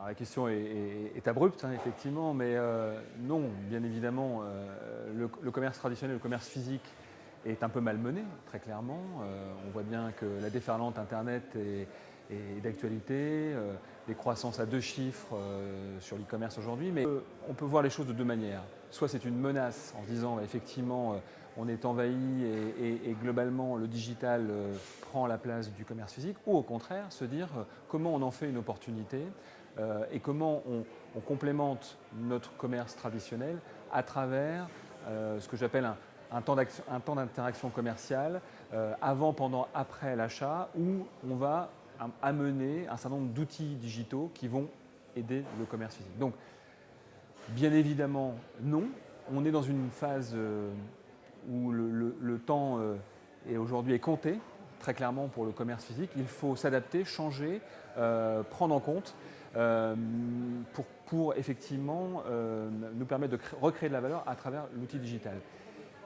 Alors, la question est abrupte, hein, effectivement, mais non, bien évidemment, le commerce traditionnel, le commerce physique est un peu malmené, très clairement. On voit bien que la déferlante Internet est d'actualité, des croissances à 2 chiffres sur l'e-commerce aujourd'hui, mais on peut voir les choses de 2 manières. Soit c'est une menace en se disant effectivement on est envahi et globalement le digital prend la place du commerce physique, ou au contraire se dire comment on en fait une opportunité et comment on complémente notre commerce traditionnel à travers ce que j'appelle un temps d'interaction commerciale avant, pendant, après l'achat, où on va amener un certain nombre d'outils digitaux qui vont aider le commerce physique. Donc, bien évidemment, non. On est dans une phase où le temps aujourd'hui est compté, très clairement pour le commerce physique. Il faut s'adapter, changer, prendre en compte pour effectivement nous permettre de recréer de la valeur à travers l'outil digital.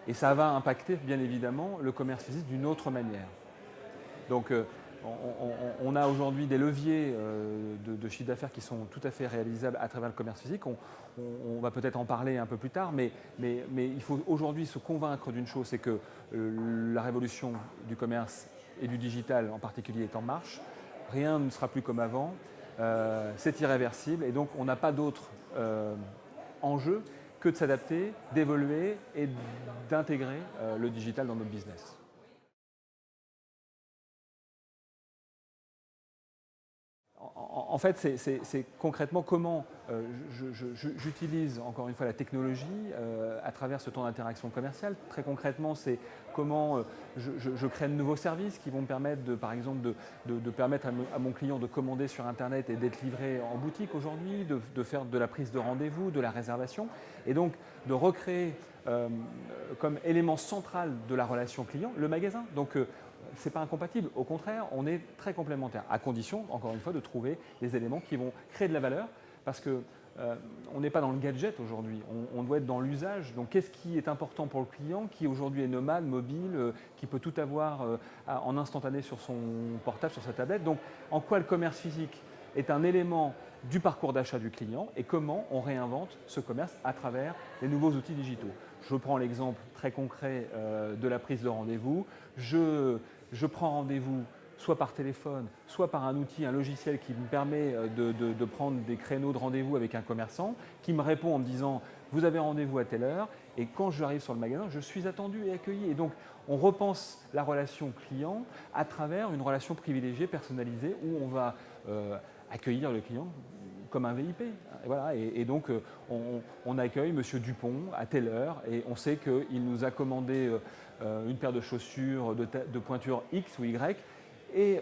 Et ça va impacter bien évidemment le commerce physique d'une autre manière. Donc on a aujourd'hui des leviers de chiffre d'affaires qui sont tout à fait réalisables à travers le commerce physique. On va peut-être en parler un peu plus tard, mais il faut aujourd'hui se convaincre d'une chose, c'est que la révolution du commerce et du digital en particulier est en marche. Rien ne sera plus comme avant. C'est irréversible et donc on n'a pas d'autre enjeu que de s'adapter, d'évoluer et d'intégrer le digital dans notre business. En fait, c'est concrètement comment j'utilise encore une fois la technologie à travers ce temps d'interaction commerciale. Très concrètement, c'est comment je crée de nouveaux services qui vont me permettre, par exemple, de permettre à mon client de commander sur Internet et d'être livré en boutique aujourd'hui, de faire de la prise de rendez-vous, de la réservation, et donc de recréer comme élément central de la relation client le magasin. Donc, ce n'est pas incompatible, au contraire, on est très complémentaires, à condition, encore une fois, de trouver des éléments qui vont créer de la valeur, parce qu'on n'est pas dans le gadget aujourd'hui, on doit être dans l'usage. Donc qu'est-ce qui est important pour le client, qui aujourd'hui est nomade, mobile, qui peut tout avoir en instantané sur son portable, sur sa tablette. Donc en quoi le commerce physique est un élément du parcours d'achat du client et comment on réinvente ce commerce à travers les nouveaux outils digitaux. Je prends l'exemple très concret de la prise de rendez-vous. Je prends rendez-vous soit par téléphone, soit par un outil, un logiciel qui me permet de prendre des créneaux de rendez-vous avec un commerçant qui me répond en me disant « vous avez rendez-vous à telle heure » et quand j'arrive sur le magasin, je suis attendu et accueilli. Et donc, on repense la relation client à travers une relation privilégiée, personnalisée, où on va accueillir le client comme un VIP. Et voilà, et donc on accueille Monsieur Dupont à telle heure et on sait qu'il nous a commandé une paire de chaussures de pointure X ou Y et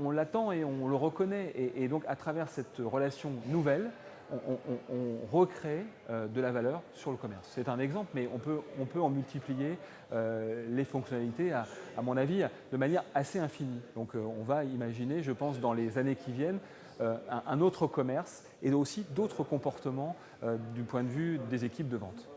on l'attend et on le reconnaît. Et donc à travers cette relation nouvelle, on recrée de la valeur sur le commerce. C'est un exemple, mais on peut en multiplier les fonctionnalités, à mon avis, de manière assez infinie. Donc on va imaginer, je pense, dans les années qui viennent, un autre commerce et aussi d'autres comportements du point de vue des équipes de vente.